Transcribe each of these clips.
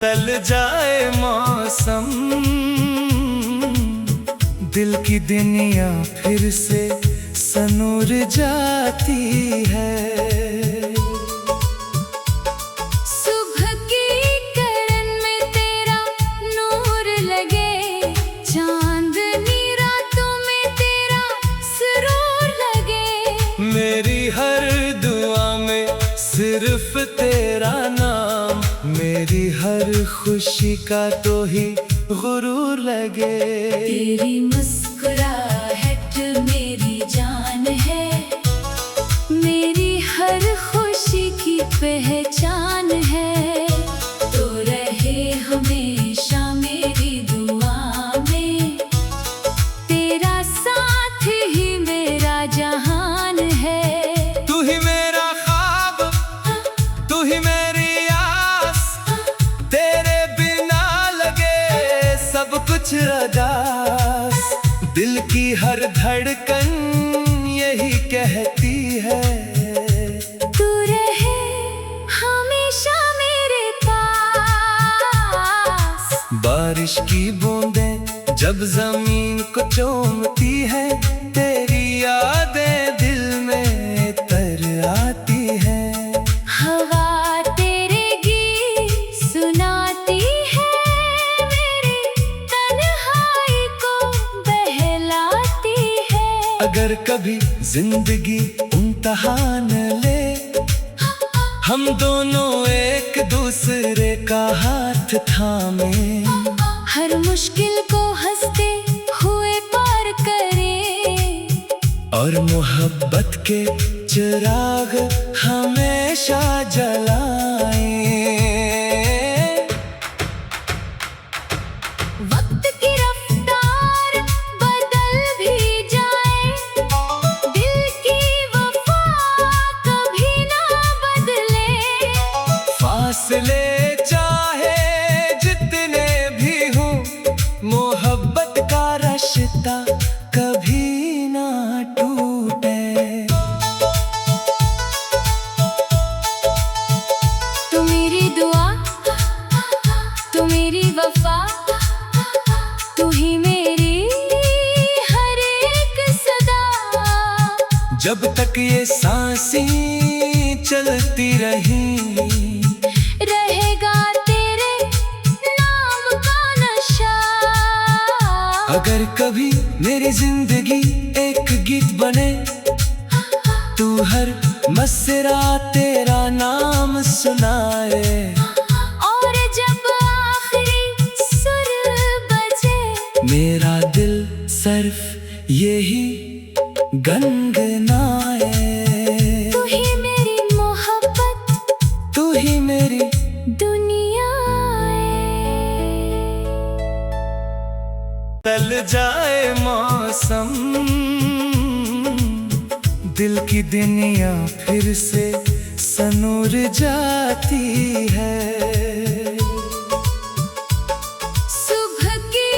बदल जाए मौसम, दिल की दुनिया फिर से सनूर जाती है। सुबह की किरण में तेरा नूर लगे, चांदनी रातों में तेरा सुरूर लगे। मेरी हर दुआ में सिर्फ तेरा नाम, मेरी हर खुशी का तो ही गुरूर लगे। तेरी मुस्कुराहट मेरी जान है, मेरी हर खुशी की पहचान है। तो रहे हमेशा मेरी दुआ में, तेरा साथ ही मेरा जहान है। तू ही मेरा ख्वाब, तू ही मेरी आस, तेरे बिना लगे सब कुछ अदास। दिल की हर धड़कन यही कहती है, तू रहे हमेशा मेरे पास। बारिश की बूंदें जब जमीन को चूमती है, तेरी यादें दिल में तर आती है। हवा तेरे गीत सुनाती है, मेरी तन्हाई को बहलाती है। अगर कभी जिंदगी इम्तिहान ले, हम दोनों एक दूसरे का हाथ थामे, हर मुश्किल को हंसते हुए पार करें। और मोहब्बत के चिराग हमेशा जलाएं। वक्त की रफ्तार बदल भी जाए, दिल की वफा कभी ना बदले। फासले चाहे जितने भी हों, मोहब्बत का रिश्ता कभी ना टूटे। तू मेरी दुआ, तू मेरी वफा, तू ही मेरी हर एक सदा। जब तक ये सांसें चलती रही, रहेगा तेरे नाम का नशा। अगर कभी मेरी जिंदगी एक गीत बने, तू हर मसरा तेरा नाम सुनाए। और जब आखिरी सुर बजे, मेरा दिल सिर्फ यही गनगनाए। तू ही मेरी मोहब्बत, तू ही मेरी दुनिया है। बदल जाए मौसम, दिल की दुनिया फिर से सनूर जाती है। सुबह की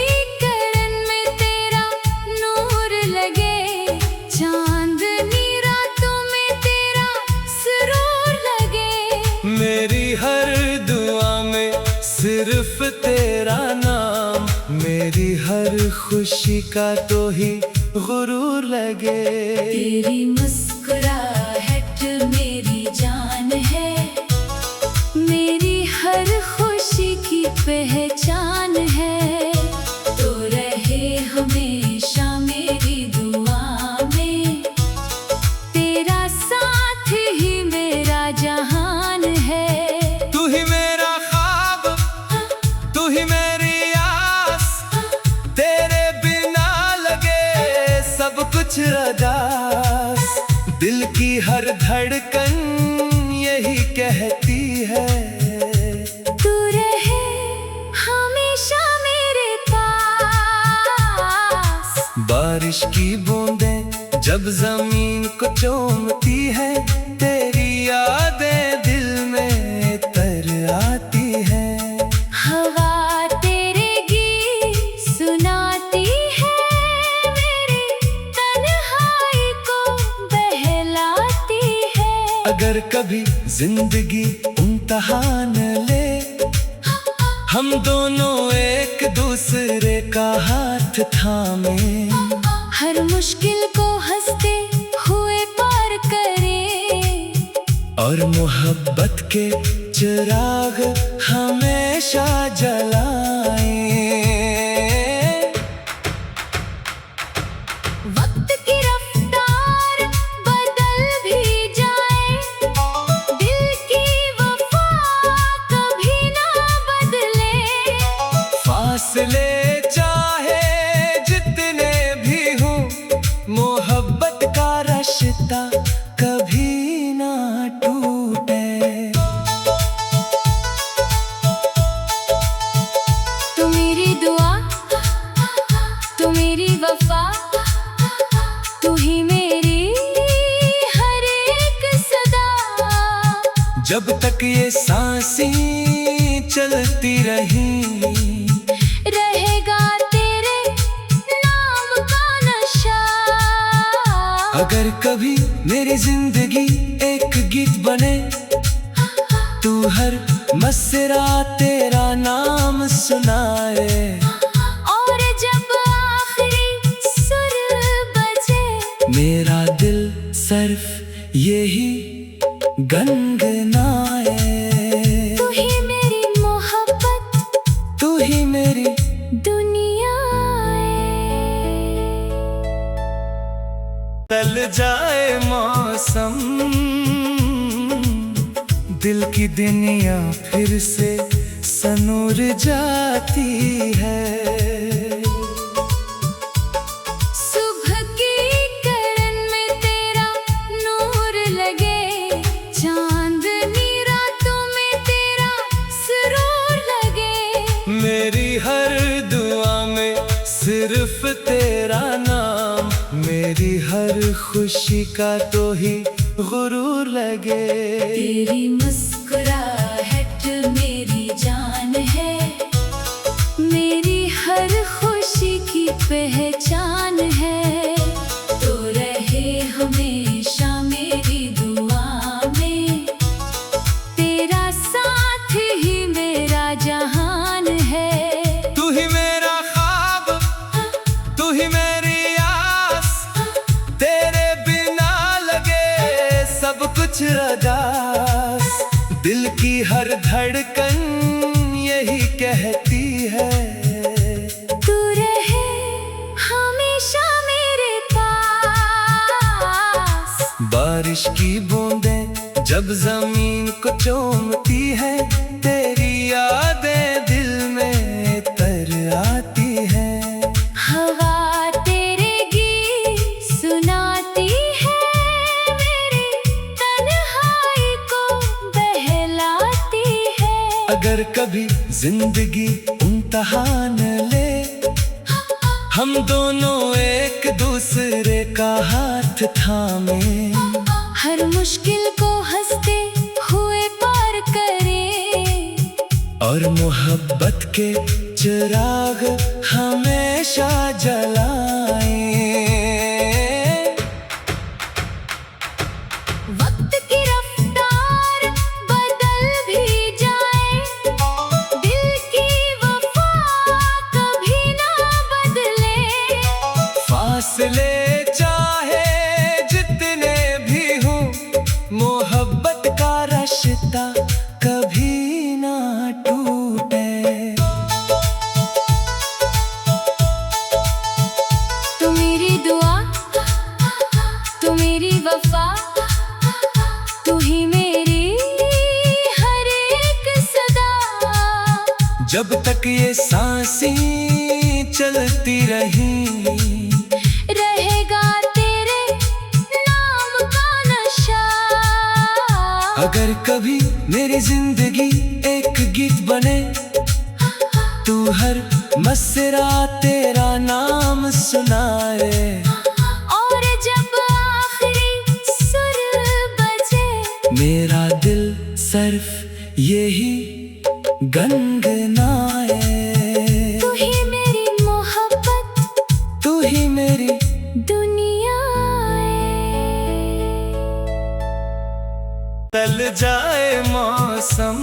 किरण में तेरा नूर लगे, चांदनी रातों में तेरा सुरूर लगे। मेरी हर दुआ में सिर्फ तेरा नाम, मेरी हर खुशी का तो ही गुरूर लगे। तेरी मुस्कुराहट मेरी जान है, मेरी हर खुशी की पहचान है। तो रहे हमेशा मेरी दुआ में, तेरा साथ ही मेरा जहान है। तू ही मेरा ख्वाब, तू ही मेरी आस, तेरे बिना लगे सब कुछ अदास। दिल की हर धड़कन यही कहती है, तू रहे हमेशा मेरे पास। बारिश की बूंदें जब जमीन को चूमती है, तेरी यादें दिल में तर आती है। हवा तेरे गीत सुनाती है, मेरी तन्हाई को बहलाती है। अगर कभी जिंदगी इम्तिहान ले, हम दोनों एक दूसरे का हाथ थामे, हर मुश्किल को हंसते हुए पार करें। और मोहब्बत के चिराग हमेशा जलाएं। वक्त की रफ्तार बदल भी जाए, दिल की वफा कभी ना बदले। फासले चाहे जितने भी हों, मोहब्बत का रिश्ता कभी ना टूटे। तू मेरी दुआ, तू मेरी वफा, तू ही मेरी हर एक सदा। जब तक ये सांसें चलती रही, रहेगा तेरे नाम का नशा। अगर कभी मेरी जिंदगी एक गीत बने, तू हर मसरा तेरा नाम सुनाए। और जब आखिरी सुर बजे, मेरा दिल सिर्फ यही गनगनाए। तू ही मेरी मोहब्बत, तू ही मेरी दुनिया है। तल जाए मौसम, दिल की दुनिया फिर से सनूर जाती है। सुबह की किरण में तेरा नूर लगे, चांदनी रातों में तेरा सुरूर लगे। मेरी हर दुआ में सिर्फ तेरा नाम, मेरी हर खुशी का तो ही गुरूर लगे। तेरी मुस्कुराहट मेरी जान है, मेरी हर खुशी की पहचान है। तो रहे हमेशा मेरी दुआ में, तेरा साथ ही मेरा जहान है। तू ही मेरा ख्वाब, तू ही मेरी आस, तेरे बिना लगे सब कुछ अदास। दिल की हर धड़कन यही कहती है, तू रहे हमेशा मेरे पास। बारिश की बूंदें जब जमीन को चूमती है, तेरी यादें दिल में तर आती है। हवा तेरे गीत सुनाती है, मेरी तन्हाई को बहलाती है। अगर कभी जिंदगी इम्तिहान ले, हम दोनों एक दूसरे का हाथ थामे, हर मुश्किल को हंसते हुए पार करें। और मोहब्बत के चिराग हमेशा जलाएं। वक्त की रफ्तार बदल भी जाए, दिल की वफा कभी ना बदले। फासले चाहे जितने भी हों, मोहब्बत का रिश्ता कभी ना टूटे। तू मेरी दुआ, तू मेरी वफा, तू ही मेरी हर एक सदा। जब तक ये सांसें चलती रही, रहेगा तेरे नाम का नशा। अगर कभी मेरी जिंदगी एक गीत बने, तू हर मसरा तेरा नाम सुनाए। और जब आखिरी सुर बजे, मेरा दिल सिर्फ यही गनगनाए। तू ही मेरी मोहब्बत, तू ही मेरी दुनिया है। तल जाए मौसम,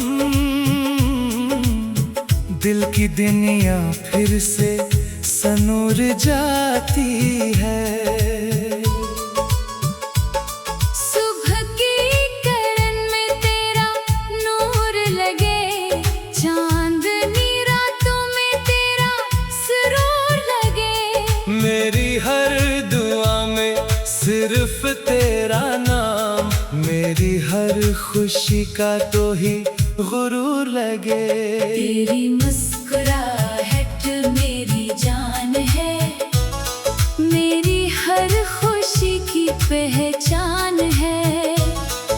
दिल की दुनिया फिर से सनूर जाती है। सुबह की किरण में तेरा नूर लगे, चांदनी रातों में तेरा सुरूर लगे। मेरी हर दुआ में सिर्फ तेरा नाम, मेरी हर खुशी का तो ही गुरूर लगे। तेरी मुस्कुराहट मेरी जान है, मेरी हर खुशी की पहचान है।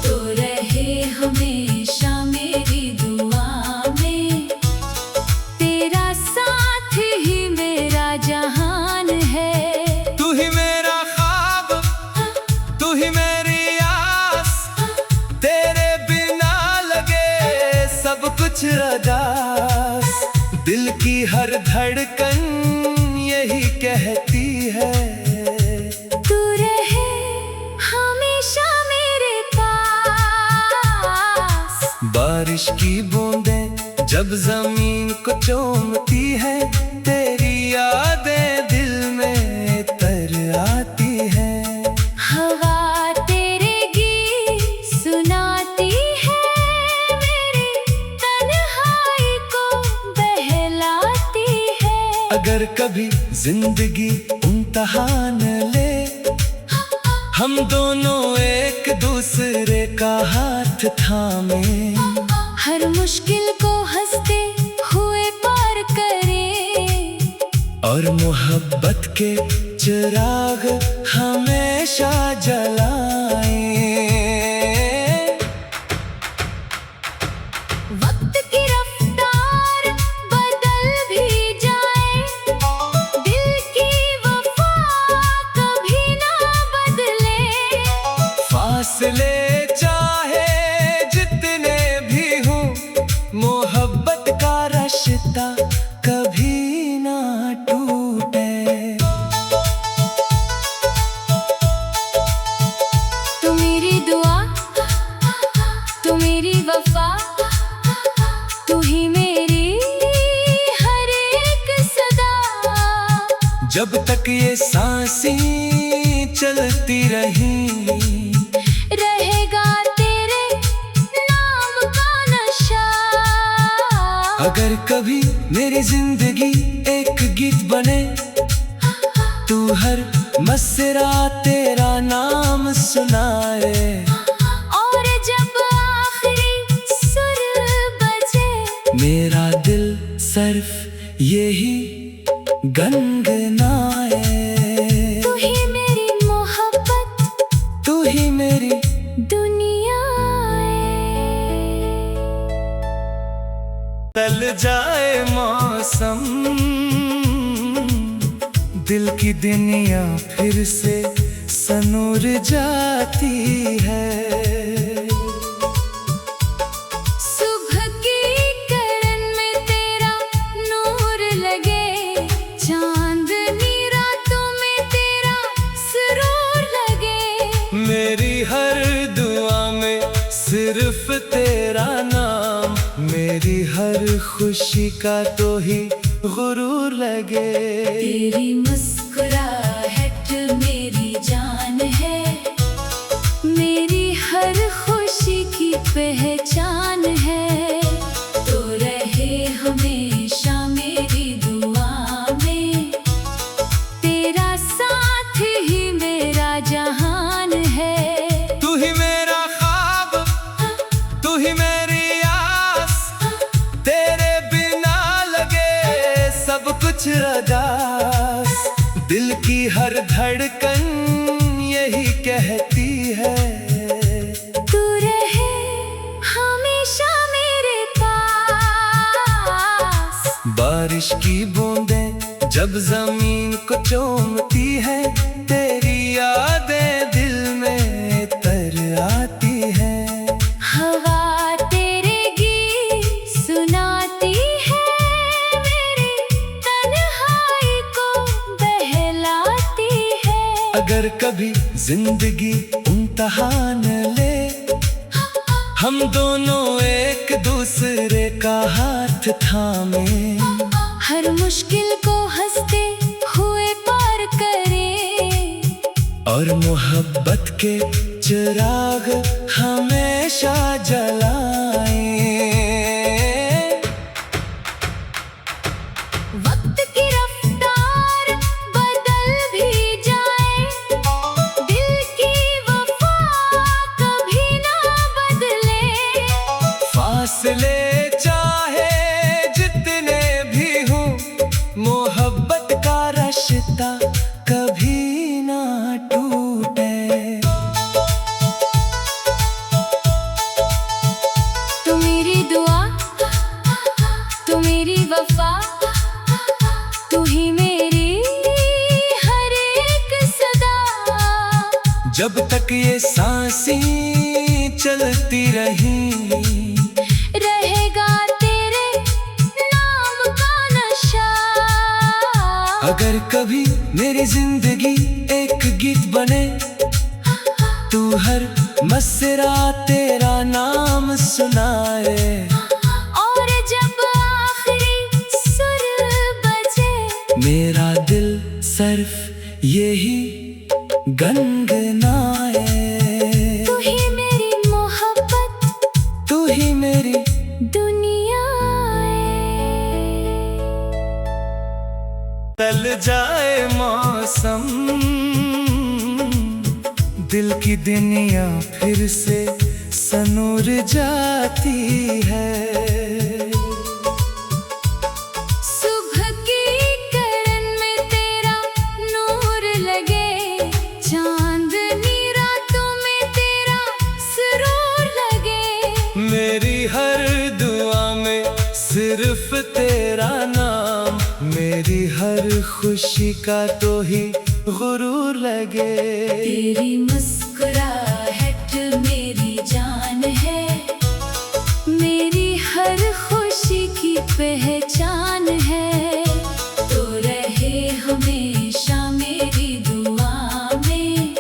तो रहे हमेशा मेरी दुआ में, तेरा साथ ही मेरा जहान है। तू ही मेरा ख्वाब, तू ही मेरी आस, तेरे बिना लगे सब कुछ अदास। दिल की हर धड़कन यही कहती है, तू रहे हमेशा मेरे पास। बारिश की बूंदें जब जमीन को चूमती है, तेरी यादें दिल में तर आती है। हवा तेरे गीत सुनाती है, मेरी तन्हाई को बहलाती है। अगर कभी जिंदगी इम्तिहान ले, हम दोनों एक दूसरे का हाथ थामे, हर मुश्किल को हंसते हुए पार करें। और मोहब्बत के चिराग हमेशा जलाएं। वक्त की रफ्तार बदल भी जाए, दिल की वफा कभी ना बदले। फासले चाहे जितने भी हों, मोहब्बत का रिश्ता कभी ना टूटे। तू मेरी दुआ, तू मेरी वफा, तू ही मेरी हर एक सदा। जब तक ये सांसें चलती रही, रहेगा तेरे नाम का नशा। अगर कभी मेरी जिंदगी एक गीत बने, तू हर मसरा तेरा नाम सुनाए। और जब आखिरी सुर बजे, मेरा दिल सिर्फ यही गनगनाए। तू ही मेरी मोहब्बत, तू ही मेरी दुनिया तल जाए मौसम, दिल की दुनिया फिर से सनूर जाती है। सुबह की किरण में तेरा नूर लगे, चांदनी रातों में तेरा सुरूर लगे। मेरी हर दुआ में सिर्फ तेरा नाम, मेरी हर खुशी का तो ही गुरूर लगे। तेरी मुस्कुराहट मेरी जान है, मेरी हर खुशी की पहचान है। तो रहे हमेशा मेरी दुआ में, तेरा साथ ही मेरा जहान है। तू ही मेरा ख्वाब, तू ही मेरी आस, तेरे बिना लगे सब कुछ अदास। दिल की हर धड़कन यही कहती है, तू रहे हमेशा मेरे पास। बारिश की बूंदें जब जमीन को चूमती है, तेरी यादें दिल में तर आती है। हवा तेरे गीत सुनाती है, मेरी तन्हाई को बहलाती है। अगर कभी जिंदगी इम्तिहान ले, हम दोनों एक दूसरे का हाथ थामे, हर मुश्किल को हंसते हुए पार करें। और मोहब्बत के चिराग हमेशा जलाएं। वक्त की रफ्तार बदल भी जाए, दिल की वफा कभी ना बदले। फासले चाहे जितने भी हों, मोहब्बत का रिश्ता कभी ना टूटे। तू मेरी दुआ, तू मेरी वफा, तू ही मेरी हर एक सदा। जब तक ये सांसें चलती रही, रहेगा तेरे नाम का नशा। अगर कभी मेरी जिंदगी एक गीत बने, तू हर मसरा तेरा नाम सुनाए। और जब आखिरी सुर बजे, मेरा दिल सिर्फ यही गनगनाए। तू ही मेरी मोहब्बत, तू ही मेरी दुनिया है। बदल जाए मौसम, दिल की दुनिया फिर से सनूर जाती है। सुबह की किरण में तेरा नूर लगे, चांदनी रातों में तेरा सुरूर लगे। मेरी हर दुआ में सिर्फ तेरा नाम, मेरी हर खुशी का तो ही गुरूर लगे। तेरी मुस्कुराहट मेरी जान है, मेरी हर खुशी की पहचान है। तो रहे हमेशा मेरी दुआ में,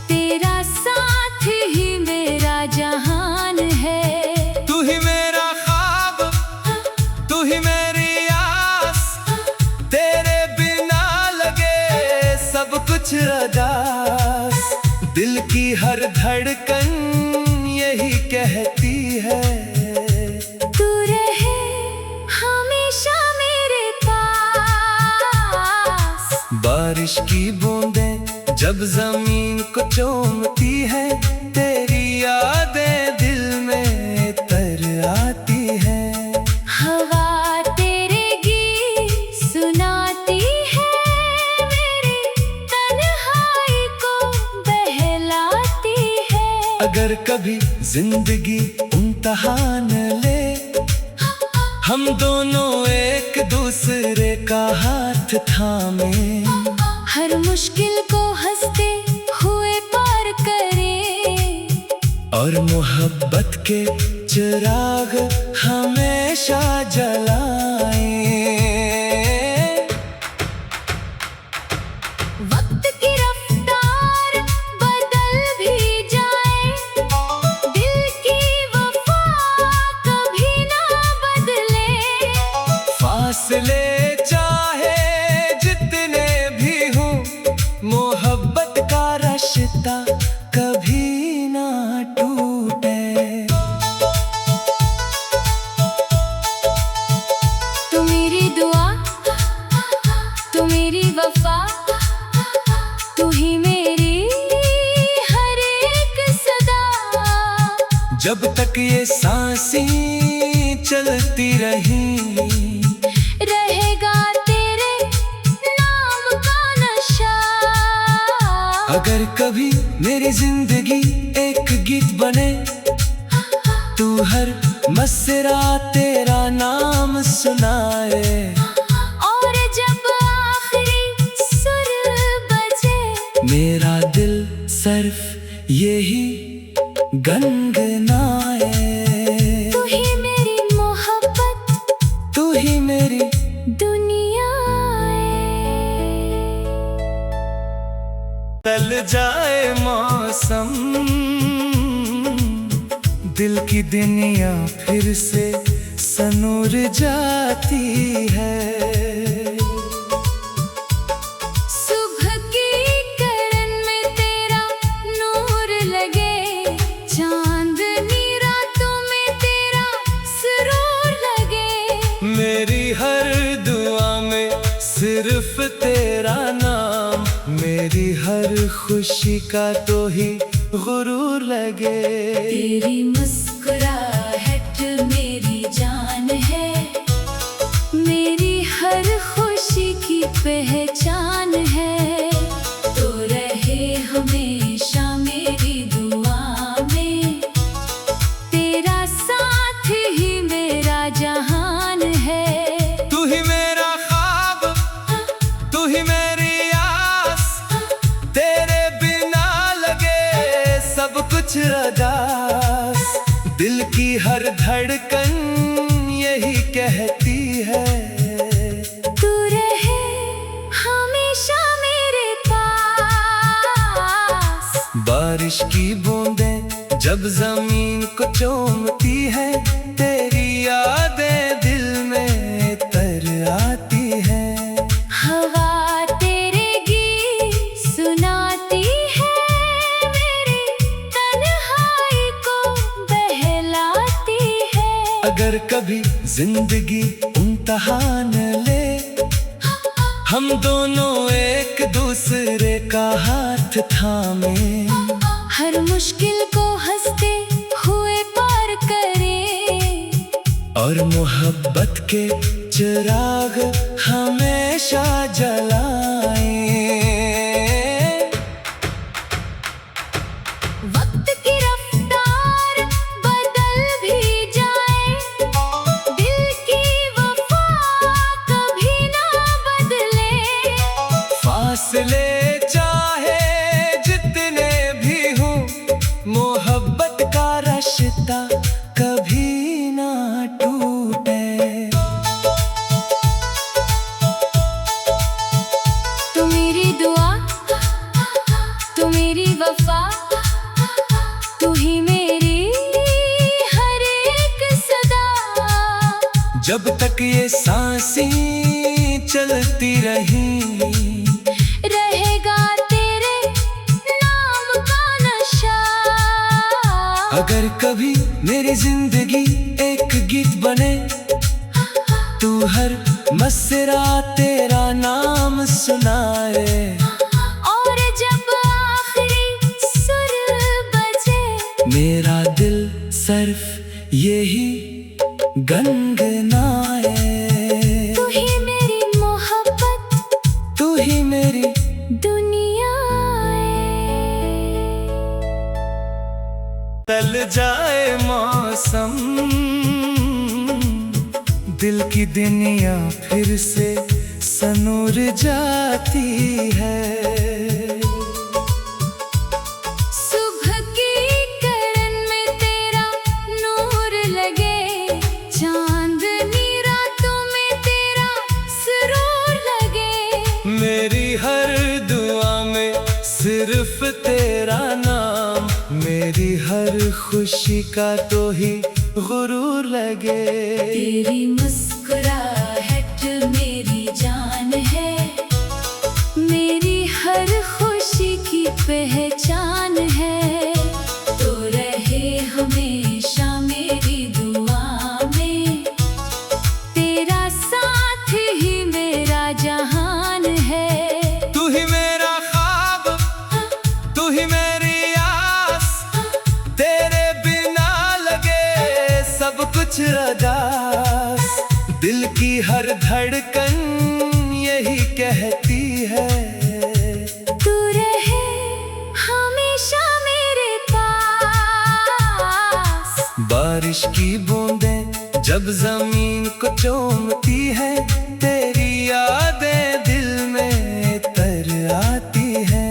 तेरा साथ ही मेरा जहान है। तू ही मेरा ख्वाब, तू ही मेरी आस, तेरे बिना लगे सब कुछ अदास। दिल की हर धड़कन यही कहती है, तू रहे हमेशा मेरे पास। बारिश की बूंदें जब जमीन को चूमती है, तेरी यादें दिल में तर आती है। हवा तेरे गीत सुनाती है, मेरी तन्हाई को बहलाती है। अगर कभी जिंदगी इम्तिहान ले, हम दोनों एक दूसरे का हाथ थामे, हर मुश्किल को हंसते हुए पार करें। और मोहब्बत के चिराग हमेशा जलाएं। वक्त की रफ्तार बदल भी जाए, दिल की वफा कभी ना बदले। फासले चाहे जितने भी हों, मोहब्बत का रिश्ता कभी ना टूटे। तू मेरी दुआ, तू मेरी वफा, तू ही मेरी हर एक सदा। जब तक ये सांसें चलती रही, रहेगा तेरे नाम का नशा। अगर कभी मेरी जिंदगी एक गीत बने, तू हर मसरा तेरा नाम सुनाए। और जब आखिरी सुर बजे, मेरा दिल सिर्फ यही गनगनाए। तू ही मेरी मोहब्बत, तू ही मेरी दुनिया है। बदल जाए मौसम, दिल की दुनिया फिर से सनूर जाती है। सुबह की किरण में तेरा नूर लगे, चांदनी रातों में तेरा सुरूर लगे। मेरी हर दुआ में सिर्फ तेरा नाम, मेरी हर खुशी का तो ही गुरूर लगे। तेरी मुस्कुराहट मेरी जान है, मेरी हर खुशी की पहचान है। तो रहे हमेशा मेरी दुआ में, तेरा साथ ही मेरा जहान है। तू ही मेरा ख्वाब, तू ही मेरी आस, तेरे बिना लगे सब कुछ अदास। दिल की हर धड़कन यही कहती है, तू रहे हमेशा मेरे पास। बारिश की बूंदें जब जमीन को चूमती है, तेरी यादें दिल में तर आती है। हवा तेरे गीत सुनाती है, मेरी तन्हाई को बहलाती है। अगर कभी जिंदगी इम्तिहान ले, हम दोनों एक दूसरे का हाथ थामे, हर मुश्किल को हंसते हुए पार करें। और मोहब्बत के चिराग हमेशा जलाएं। वक्त की रफ्तार बदल भी जाए, दिल की वफा कभी ना बदले। फासले चाहे जितने भी हों, मोहब्बत का रिश्ता कभी ना टूटे। तू मेरी दुआ, तू मेरी वफा, तू ही मेरी हर एक सदा। जब तक ये सांसें चलती रही, रहेगा तेरे नाम का नशा। अगर कभी मेरी जिंदगी एक गीत बने, तू हर मसरा तेरा नाम सुनाए। और जब आखिरी सुर बजे, मेरा दिल सिर्फ यही गनगनाए। तू ही मेरी मोहब्बत, तू ही मेरी दुनिया तल जाए मौसम, दिल की दुनिया फिर से सनूर जाती है। सुबह की किरण में तेरा नूर लगे, चांदनी रातों में तेरा सुरूर लगे। मेरी हर दुआ में सिर्फ तेरा नाम, मेरी हर खुशी का तो ही गुरूर लगे। तेरी मुस्कुराहट मेरी जान है, मेरी हर खुशी की पहचान है। तो रहे हमेशा मेरी दुआ में, तेरा साथ ही मेरा जहान है। तू ही मेरा ख्वाब, तू ही मेरी आस, तेरे बिना लगे सब कुछ अदास। दिल की हर धड़कन यही कहती है, तू रहे हमेशा मेरे पास। बारिश की बूंदें जब जमीन को चूमती है, तेरी यादें दिल में तर आती है।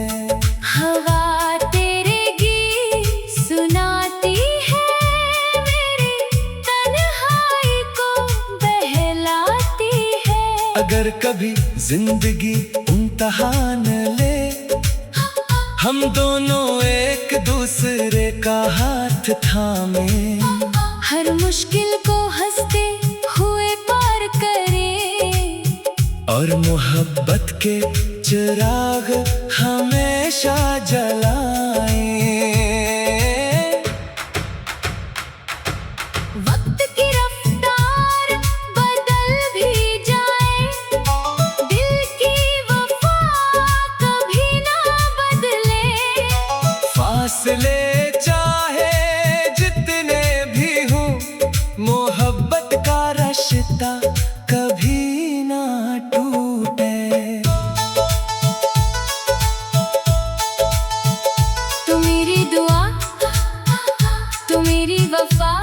हवा तेरे गीत सुनाती है, मेरी तन्हाई को बहलाती है। अगर कभी जिंदगी इम्तिहान ले, हम दोनों एक दूसरे का हाथ थामे, हर मुश्किल को हंसते हुए पार करें। और मोहब्बत के चिराग हमेशा जलाएं। वक्त की रफ्तार बदल भी जाए, दिल की वफा कभी ना बदले। फासले चाहे जितने भी हों, मोहब्बत का रिश्ता कभी ना टूटे। तू मेरी दुआ, तू मेरी वफा,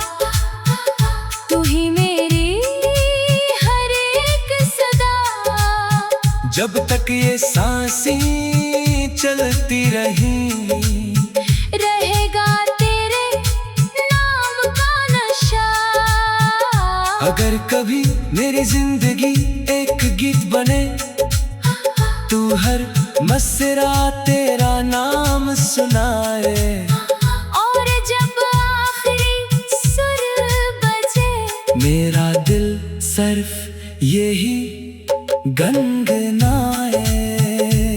तू ही मेरी हर एक सदा। जब तक ये सांसें चलती रही, रहेगा तेरे नाम का नशा। अगर कभी मेरी जिंदगी एक गीत बने, तू हर मसरा तेरा नाम सुनाए। और जब आखिरी सुर बजे, मेरा दिल सिर्फ यही गनगनाए।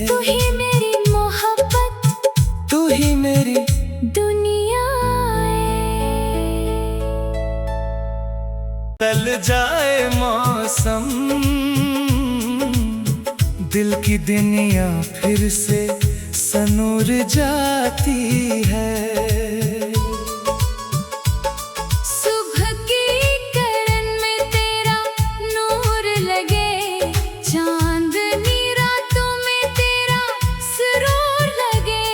तू ही मेरी मोहब्बत, तू ही मेरी दुनिया है। बदल जाए मौसम, दिल की दुनिया फिर से सनूर जाती है। सुबह की किरण में तेरा नूर लगे, चांदनी रातों में तेरा सुरूर लगे।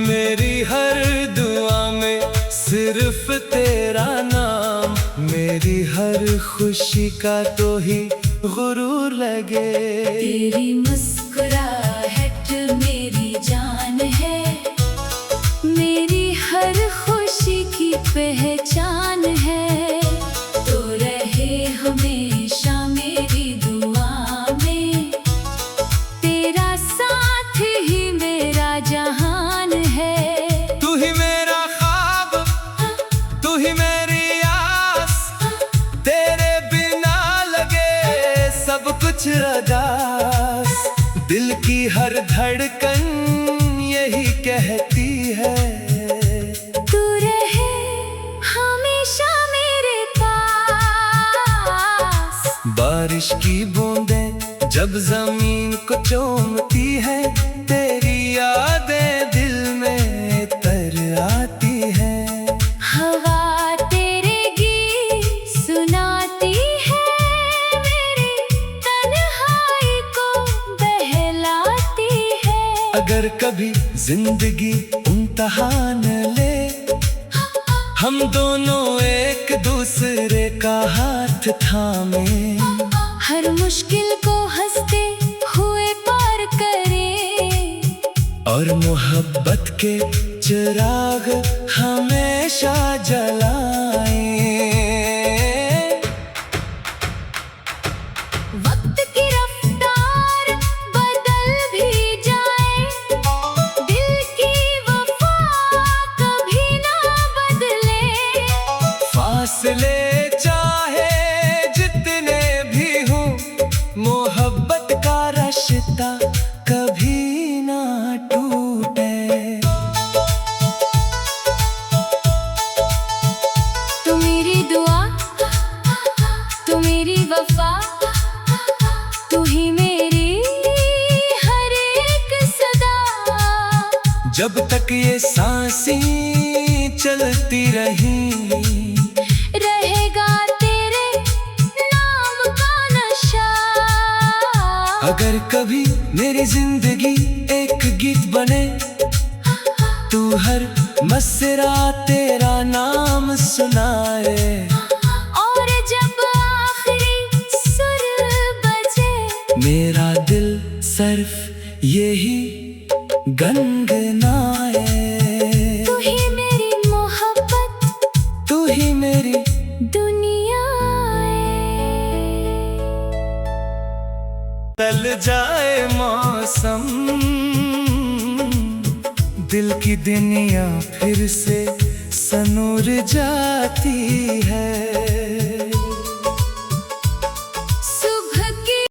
मेरी हर दुआ में सिर्फ तेरा नाम, मेरी हर खुशी का तो ही गुरूर लगे। तेरी मुस्कुराहट मेरी जान है, मेरी हर खुशी की पहचान है। तो रहे हमेशा मेरी दुआ में, तेरा साथ ही मेरा जहान है। तू ही मेरा ख्वाब, तू ही मेरी आस, तेरे बिना लगे सब कुछ अदास। दिल की हर धड़कन यही कहती है, तू रहे हमेशा मेरे पास। बारिश की बूंदें जब जमीन को चूमती है, तेरी यादें दिल में तर आती है। हवा तेरे गीत सुनाती है, मेरी तन्हाई को बहलाती है। अगर कभी जिंदगी इम्तिहान ले, हम दोनों एक दूसरे का हाथ थामे, हर मुश्किल को हंसते हुए पार करें। और मोहब्बत के चिराग हमेशा जलाएं। वक्त की रफ्तार बदल भी जाए, दिल की वफा कभी ना बदले। फासले चाहे जितने भी हों, मोहब्बत का रिश्ता कभी ना टूटे। तू मेरी दुआ, तू मेरी वफा, तू ही मेरी हर एक सदा। जब तक ये सांसें चलती रही, रहेगा तेरे नाम का नशा। अगर कभी मेरी जिंदगी एक गीत बने, तू हर मसरा तेरा नाम सुनाए। और जब आखिरी सुर बजे, मेरा दिल सिर्फ यही गनगनाए। तू ही मेरी मोहब्बत, तू ही मेरी दुनिया है। बदल जाए मौसम, दिल की दुनिया फिर से सनूर जाती है।